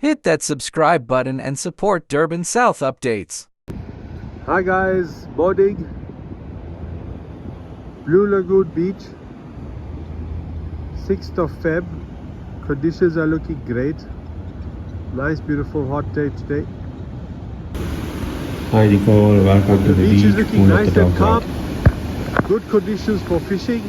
Hit that subscribe button and support Durban South updates. Hi guys, boarding Blue Lagoon Beach, 6th of Feb. Conditions are looking great. Nice beautiful hot day today. Hi Nicole, welcome to the beach beach. is looking Pull up nice the and dogs calm. out. Good conditions for fishing.